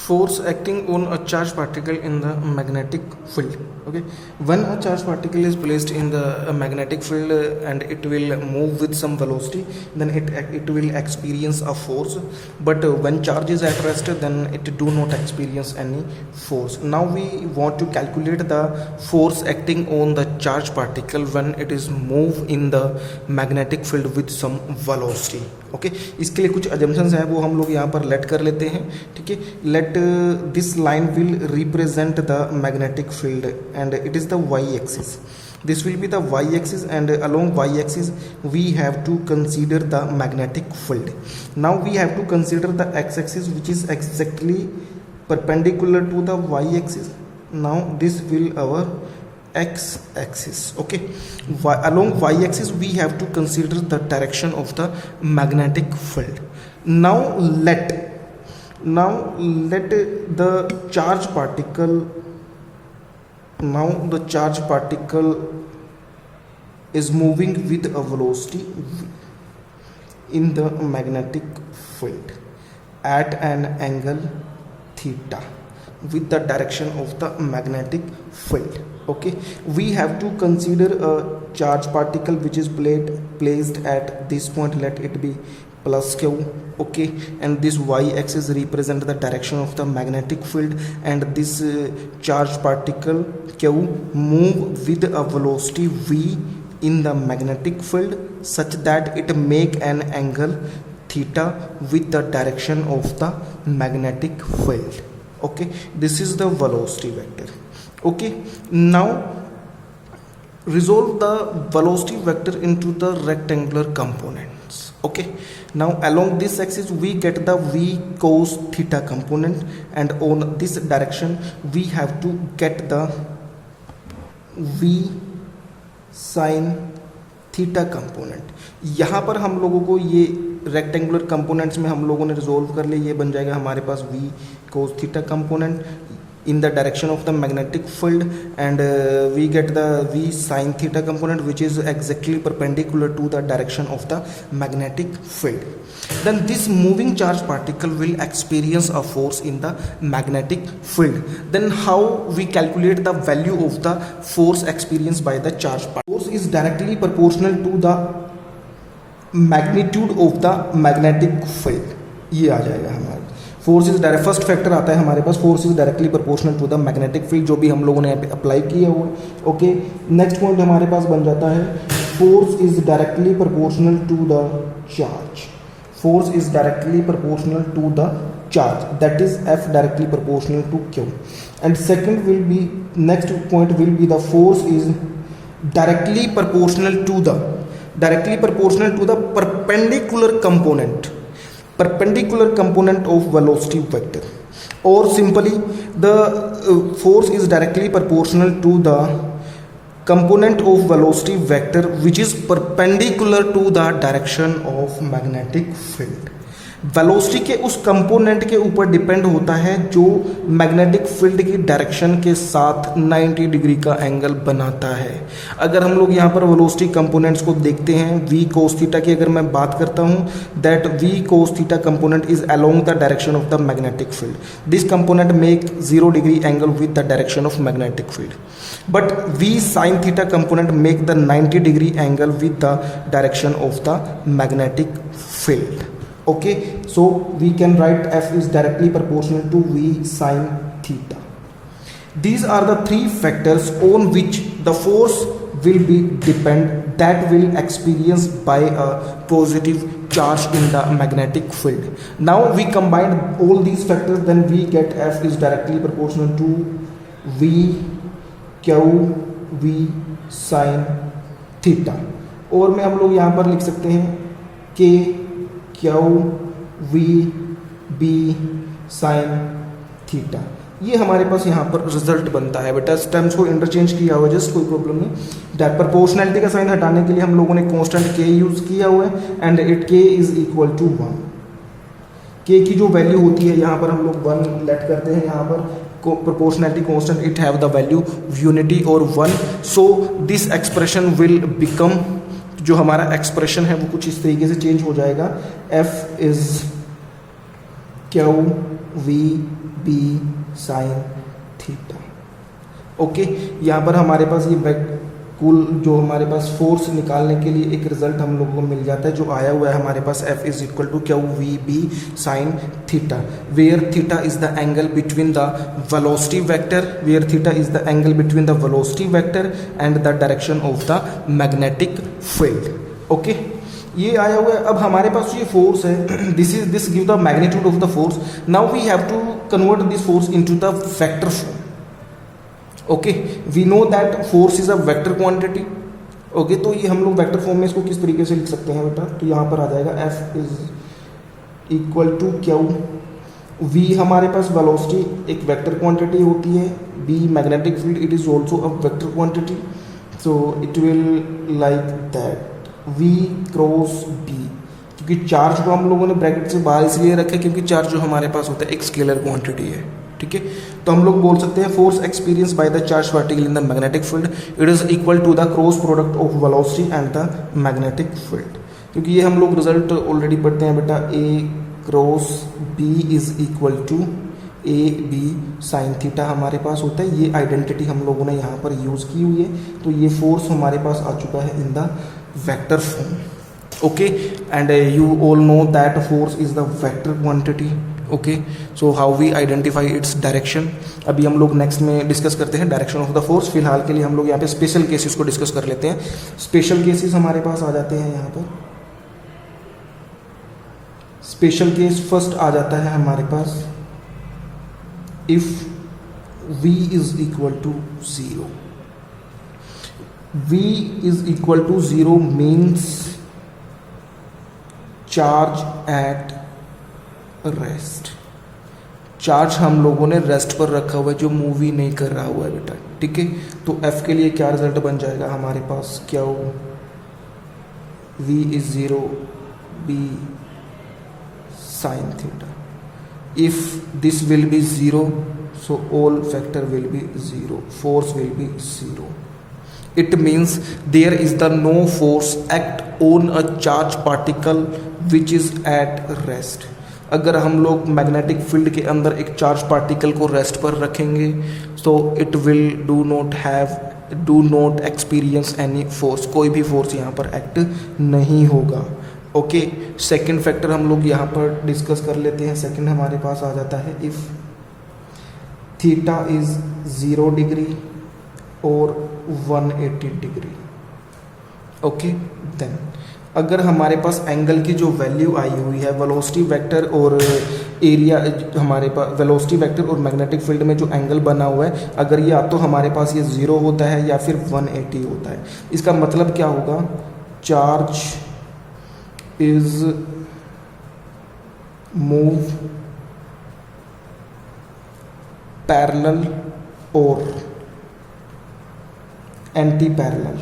force acting on a charged particle in the magnetic field. Okay, when a charged particle is placed in the magnetic field and it will move with some velocity, then it will experience a force. But when charge is at rest, then it do not experience any force. Now we want to calculate the force acting on the charged particle when it is move in the magnetic field with some velocity. Okay इसके लिए कुछ assumptions हैं वो हम लोग यहाँ पर late कर लेते हैं. ठीक है, let this line will represent the magnetic field and it is the y axis. This will be the y-axis and along y-axis we have to consider the magnetic field. Now we have to consider the x-axis which is exactly perpendicular to the y-axis. Now this will our x-axis. Okay, along y-axis we have to consider the direction of the magnetic field. Now let the charge particle is moving with a velocity v in the magnetic field at an angle theta with the direction of the magnetic field. Okay, we have to consider a charge particle which is placed at this point. Let it be plus q. Okay, and this y-axis represent the direction of the magnetic field, and this charge particle q move with a velocity v in the magnetic field such that it make an angle theta with the direction of the magnetic field. Okay, this is the velocity vector. Okay, now resolve the velocity vector into the rectangular components. Okay, now along this axis we get the v cos theta component, and on this direction we have to get the v sin theta component. यहाँ पर हम लोगों को ये rectangular components में हम लोगों ने रिजोल्व कर लिया. ये बन जाएगा हमारे पास v cos theta component in the direction of the magnetic field, and we get the v sin theta component which is exactly perpendicular to the direction of the magnetic field. Then this moving charge particle will experience a force in the magnetic field. Then how we calculate the value of the force experienced by the charge particle? Force is directly proportional to the magnitude of the magnetic field. ये आ जाएगा हमारा force is direct. First factor आता है हमारे पास, force is directly proportional to the magnetic field, जो भी हम लोगों ने अप्लाई किया हुआ. ओके, नेक्स्ट पॉइंट हमारे पास बन जाता है force is directly proportional to the charge. Force is directly proportional to the charge, that is f directly proportional to q. And second will be, next point will be the force is directly proportional to the perpendicular component of velocity vector, or simply the force is directly proportional to the component of velocity vector which is perpendicular to the direction of magnetic field. Velocity के उस component के ऊपर depend होता है जो magnetic field की direction के साथ 90 डिग्री का एंगल बनाता है. अगर हम लोग यहाँ पर वेलोसिटी कंपोनेंट्स को देखते हैं, v cos थीटा की अगर मैं बात करता हूँ, that v cos theta component is along the direction of the magnetic field. This component make 0 degree angle with the direction of magnetic field, but v sin theta component make the 90 degree angle with the direction of the magnetic field. Okay, so we can write f is directly proportional to v sin theta. These are the three factors on which the force will be depend that will experienced by a positive charge in the magnetic field. Now we combine all these factors, then we get f is directly proportional to v q v sin theta. और में हम लोग यहाँ पर लिख सकते हैं k q v b sine theta. ये हमारे पास यहाँ पर रिजल्ट बनता है. बेटा टर्म्स को इंटरचेंज किया हुआ है, जस्ट कोई प्रॉब्लम नहीं. प्रोपोर्शनैलिटी का साइन हटाने के लिए हम लोगों ने कांस्टेंट के यूज़ किया हुआ है, एंड इट के इज इक्वल टू 1. के की जो वैल्यू होती है यहाँ पर हम लोग 1 लेट करते हैं. यहाँ पर proportionality constant it have the value unity और 1. So this expression will become, जो हमारा एक्सप्रेशन है वो कुछ इस तरीके से चेंज हो जाएगा. f is q v b sine theta. Okay, यहाँ पर हमारे पास ये कुल जो हमारे पास फोर्स निकालने के लिए एक रिजल्ट हम लोगों को मिल जाता है जो आया हुआ है हमारे पास F is equal to q v b sine theta, where theta is the angle between the velocity vector, where theta is the angle between the velocity vector and the direction of the magnetic field. Okay, ये आया हुआ है। अब हमारे पास ये force है, this give the magnitude of the force. Now we have to convert this force into the vector form. Okay, we know that force is a vector quantity. Okay, तो ये हम लोग वेक्टर फॉर्म में इसको किस तरीके से लिख सकते हैं बेटा, तो यहाँ पर आ जाएगा F is equal to q v, हमारे पास वेलोसिटी एक वेक्टर क्वांटिटी होती है, b magnetic field it is also a vector quantity, so it will like that v cross b, क्योंकि चार्ज को हम लोगों ने ब्रैकेट से बाहर इसलिए रखा है क्योंकि चार्ज जो हमारे पास होता है एक स्केलर क्वांटिटी है। ठीक है, तो हम लोग बोल सकते हैं force experience by the charge particle in the magnetic field it is equal to the cross product of velocity and the magnetic field. क्योंकि ये हम लोग रिजल्ट ऑलरेडी पढ़ते हैं बेटा, A cross B is equal to A B sine theta हमारे पास होता है। ये आइडेंटिटी हम लोगों ने यहाँ पर यूज़ की हुई है, तो ये फोर्स हमारे पास आ चुका है in the vector form. Okay, and you all know that force is the vector quantity. Okay, so how we identify its direction, अभी हम लोग नेक्स्ट में डिस्कस करते हैं डायरेक्शन ऑफ द फोर्स। फिलहाल के लिए हम लोग यहाँ पे स्पेशल केसेस को डिस्कस कर लेते हैं। स्पेशल केसेस हमारे पास आ जाते हैं यहाँ पर। स्पेशल केस फर्स्ट आ जाता है हमारे पास, if v is equal to 0। v is equal to 0 means charge at rest. Charge हम लोगों ने रेस्ट पर रखा हुआ है जो मूवी नहीं कर रहा हुआ है बेटा। ठीक है, तो F के लिए क्या रिजल्ट बन जाएगा हमारे पास, क्या हो V is 0 B sine theta. If this will be 0 so all factor will be 0, force will be 0. It means there is the no force act on a charge particle which is at rest. अगर हम लोग magnetic field के अंदर एक charge particle को rest पर रखेंगे तो it will do not experience any force, कोई भी फोर्स यहाँ पर एक्ट नहीं होगा। ओके, सेकंड फैक्टर हम लोग यहाँ पर डिस्कस कर लेते हैं। सेकंड हमारे पास आ जाता है, इफ थीटा इज 0 डिग्री और 180 डिग्री। ओके, देन अगर हमारे पास एंगल की जो वैल्यू आई हुई है वेलोसिटी वेक्टर और एरिया, हमारे पास वेलोसिटी वेक्टर और मैग्नेटिक फील्ड में जो एंगल बना हुआ है, अगर ये या तो हमारे पास ये 0 होता है या फिर 180 होता है, इसका मतलब क्या होगा, चार्ज इज मूव पैरेलल और anti parallel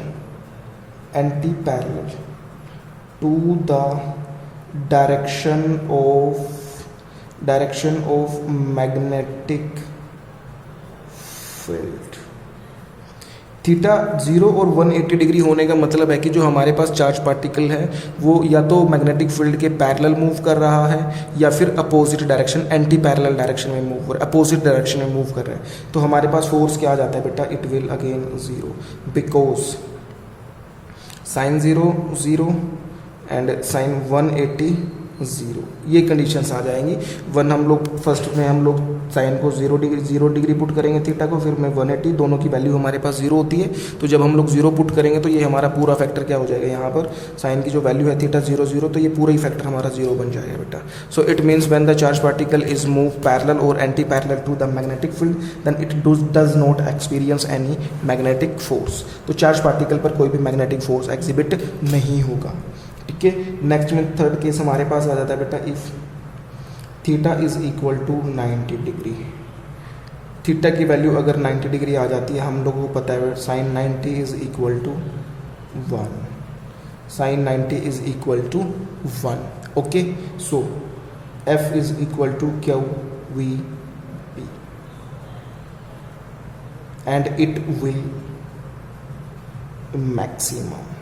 to the direction of magnetic field। Theta 0 और 180 डिग्री होने का मतलब है कि जो हमारे पास चार्ज पार्टिकल है वो या तो मैग्नेटिक फील्ड के पैरेलल मूव कर रहा है या फिर opposite direction, anti parallel direction में मूव कर रहा है, अपोजिट डायरेक्शन में मूव कर रहा है। तो हमारे पास फोर्स क्या आ जाता है बेटा, it will again 0 because sine 0 0 and sine 180 0, ये कंडीशंस आ जाएंगी। वन हम लोग फर्स्ट में हम लोग साइन को 0 डिग्री पुट करेंगे थीटा को, फिर में 180, दोनों की वैल्यू हमारे पास 0 होती है। तो जब हम लोग 0 पुट करेंगे तो ये हमारा पूरा फैक्टर क्या हो जाएगा, यहाँ पर साइन की जो वैल्यू है थीटा 0 0, तो ये पूरा ही फैक्टर हमारा 0 बन जाएगा बेटा। So it means when the charge particle is move parallel और anti parallel to the magnetic field then it does not experience any magnetic force. तो चार्ज पार्टिकल पर कोई भी मैग्नेटिक फोर्स एग्जिबिट नहीं होगा। ठीक है, नेक्स्ट में थर्ड केस हमारे पास आ जाता है बेटा, if theta is equal to 90 degree. Theta की वैल्यू अगर 90 डिग्री आ जाती है, हम लोगों को पता है sine 90 is equal to 1, sine 90 is equal to 1। Okay, so f is equal to q v p and it will maximum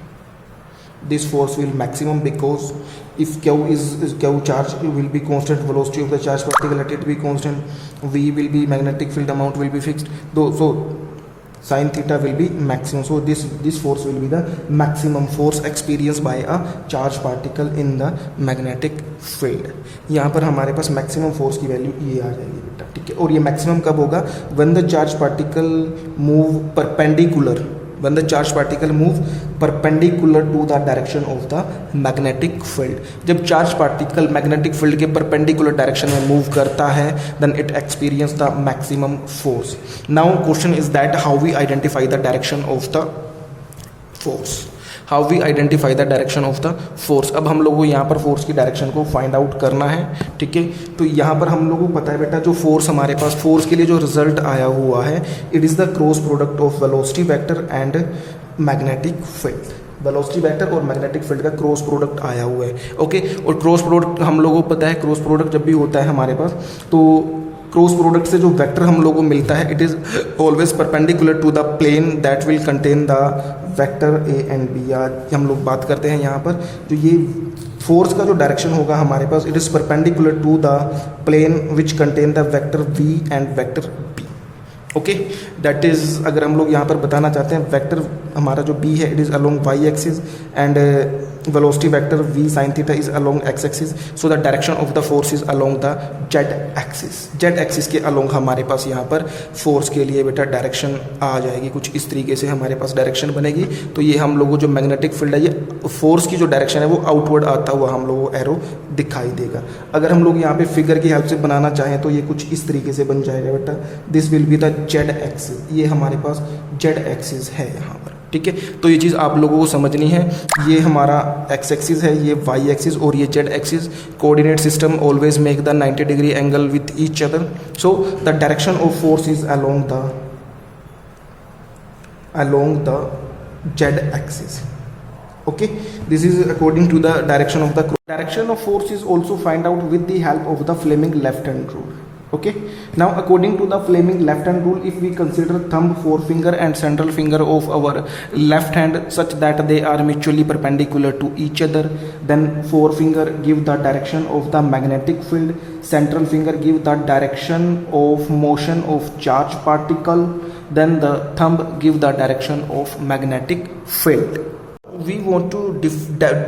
this force will maximum, because if q is q charge will be constant, velocity of the charge particle let it be constant, v will be magnetic field amount will be fixed, though so sin theta will be maximum. So this force will be the maximum force experienced by a charged particle in the magnetic field. यहाँ पर हमारे पास maximum force की value ये आ जाएगी बेटा, ठीक है। और ये मैक्सिमम कब होगा? When the charge particle move perpendicular, when the charged particle move perpendicular to the direction of the magnetic field. जब चार्ज पार्टिकल मैग्नेटिक फील्ड के परपेंडिकुलर डायरेक्शन में मूव करता है then it experience the maximum force. Now question is that how we identify the direction of the force. How we identify the direction of the force. अब हम लोगों को यहाँ पर फोर्स की डायरेक्शन को फाइंड आउट करना है, ठीक है। तो यहाँ पर हम लोगों को पता है बेटा, जो फोर्स हमारे पास, फोर्स के लिए जो रिजल्ट आया हुआ है, it is the cross product of velocity vector and magnetic field. Velocity vector और मैग्नेटिक फील्ड का क्रॉस प्रोडक्ट आया हुआ है, ओके। और क्रॉस प्रोडक्ट हम लोगों को पता है, क्रॉस प्रोडक्ट जब भी होता है हमारे पास, तो क्रॉस प्रोडक्ट से जो वेक्टर हम लोगों को मिलता है, it is always perpendicular to the plane that will contain the vector a and b. या हम लोग बात करते हैं यहाँ पर, जो ये फोर्स का जो डायरेक्शन होगा हमारे पास, it is perpendicular to the plane which contain the vector V and vector B, okay. That is, अगर हम लोग यहाँ पर बताना चाहते हैं, वेक्टर हमारा जो बी है, it is along y axis and velocity vector v sin theta is along x axis, so the direction of the force is along the z axis. z axis के along हमारे पास यहाँ पर force के लिए बेटा direction आ जाएगी, कुछ इस तरीके से हमारे पास डायरेक्शन बनेगी। तो ये हम लोगों जो मैग्नेटिक फील्ड है, ये फोर्स की जो डायरेक्शन है वो आउटवर्ड आता हुआ हम लोगों को एरो दिखाई देगा। अगर हम लोग यहाँ पे फिगर की हेल्प से बनाना चाहें तो ये कुछ इस तरीके से बन जाएगा बेटा, this will be the z axis. ये हमारे पास z एक्सिस है यहाँ पर, ठीक है। तो ये चीज़ आप लोगों को समझनी है। ये हमारा एक्स एक्सिस है, ये वाई एक्सिस और ये Z axis. Coordinate system always make the 90 degree angle with each other, so the direction of force is along the Z axis, okay. This is according to the direction of the direction of force is also find out with the help of the Fleming left hand rule, okay. Now according to the Fleming left hand rule, if we consider thumb, forefinger and central finger of our left hand such that they are mutually perpendicular to each other, then forefinger give the direction of the magnetic field, central finger give the direction of motion of charge particle, then the thumb give the direction of magnetic field. We want to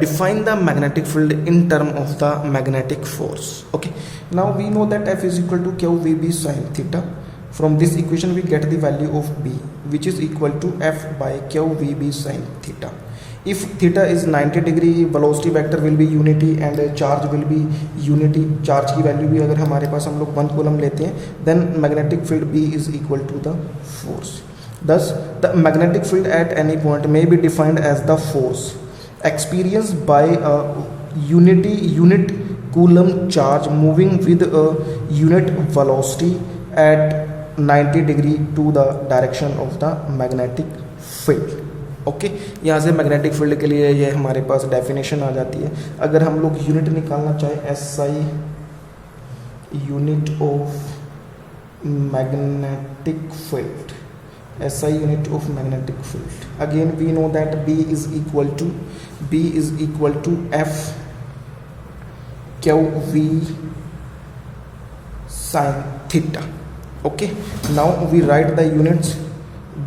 define the magnetic field in term of the magnetic force, okay. Now we know that F is equal to QVB sin theta. From this equation we get the value of B, which is equal to F by QVB sin theta. If theta is 90 degree, velocity vector will be unity and charge will be unity. Charge की value भी अगर हमारे पास हम लोग 1 coulomb लेते हैं, then magnetic field B is equal to the force. Thus, the magnetic field at any point may be defined as the force experienced by a unit coulomb charge moving with a unit velocity at 90 degree to the direction of the magnetic field, okay. यहाँ से magnetic field के लिए ये हमारे पास definition आ जाती है। अगर हम लोग यूनिट निकालना चाहें, SI unit of magnetic field, SI unit of magnetic field. Again we know that B is equal to F QV sin theta, okay. Now we write the units.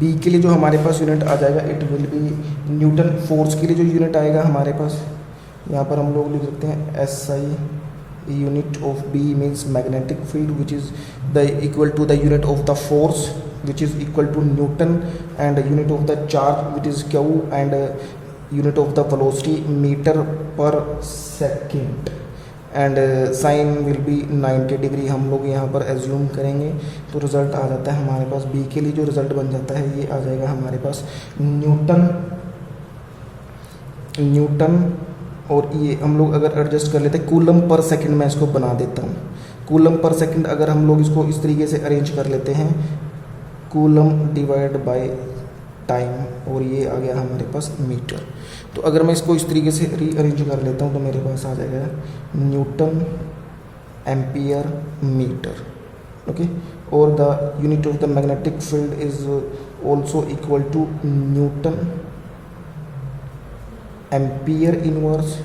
B के लिए जो हमारे पास यूनिट आ जाएगा, it will be Newton. Force के लिए जो unit आएगा हमारे पास, यहाँ पर हम लोग लिख सकते हैं SI unit of B means magnetic field, which is the equal to the unit of the force, which is equal to Newton, and unit of the charge which is Q, and unit of the velocity meter per second, and sin will be 90 degree हम लोग यहाँ पर assume करेंगे। तो result आ जाता है हमारे पास, B के लिए जो रिज़ल्ट बन जाता है ये आ जाएगा हमारे पास न्यूटन और ये हम लोग अगर एडजस्ट कर लेते हैं कूलम पर सेकंड, मैं इसको बना देता हूँ कूलम पर सेकंड। अगर हम लोग इसको इस तरीके से अरेंज कर लेते हैं, कूलम डिवाइड बाय टाइम, और ये आ गया हमारे पास मीटर। तो अगर मैं इसको इस तरीके से रीअरेंज कर लेता हूँ तो मेरे पास आ जाएगा न्यूटन एम्पियर मीटर, ओके। और the unit of the magnetic field is also equal to newton ampere inverse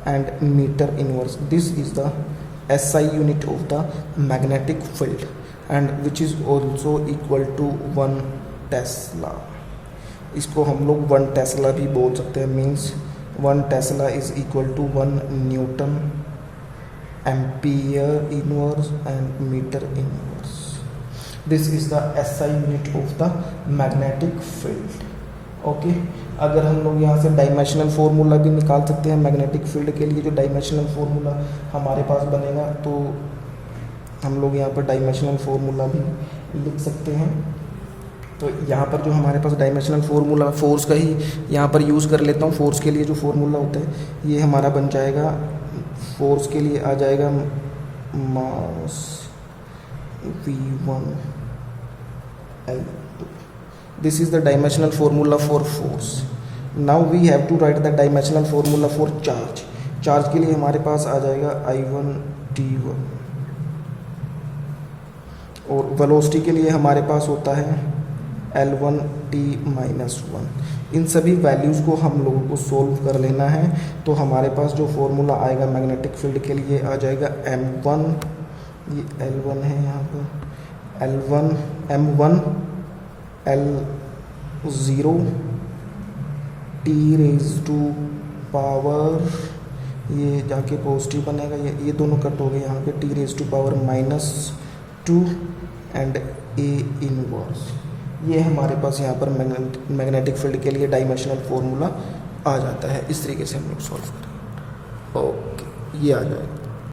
and meter inverse. This is the SI unit of the magnetic field and which is also equal to 1 Tesla. इसको हम लोग 1 Tesla भी बोल सकते हैं, means 1 tesla is equal to 1 newton ampere inverse and metre inverse. This is the SI unit of the magnetic field. Okay, अगर हम लोग यहाँ से डायमेंशनल फार्मूला भी निकाल सकते हैं मैग्नेटिक फील्ड के लिए. जो डायमेंशनल फार्मूला हमारे पास बनेगा तो हम लोग यहाँ पर डायमेंशनल फार्मूला भी लिख सकते हैं. तो यहाँ पर जो हमारे पास डायमेंशनल फार्मूला फोर्स का ही यहाँ पर यूज़ कर लेता हूँ. फोर्स के लिए जो फार्मूला होता है ये हमारा बन जाएगा, फोर्स के लिए आ जाएगा मास V1 L2. This is the dimensional formula for force. Now we have to write the dimensional formula for charge. Charge के लिए हमारे पास आ जाएगा I1 T1 और वेलोसिटी के लिए हमारे पास होता है L1 T-1. इन सभी वैल्यूज़ को हम लोगों को सोल्व कर लेना है. तो हमारे पास जो फॉर्मूला आएगा मैग्नेटिक फील्ड के लिए आ जाएगा M1, ये L1 है यहाँ पर, L1 M1 L0 T raise to power, ये जाके पॉजिटिव बनेगा, ये दोनों कट हो गए यहाँ पे, T raise to power -2 and A inverse. ये हमारे पास यहाँ पर मैग्नेटिक फील्ड के लिए डायमेंशनल फार्मूला आ जाता है. इस तरीके से हम लोग सॉल्व करेंगे. ओके, ये आ जाएगा.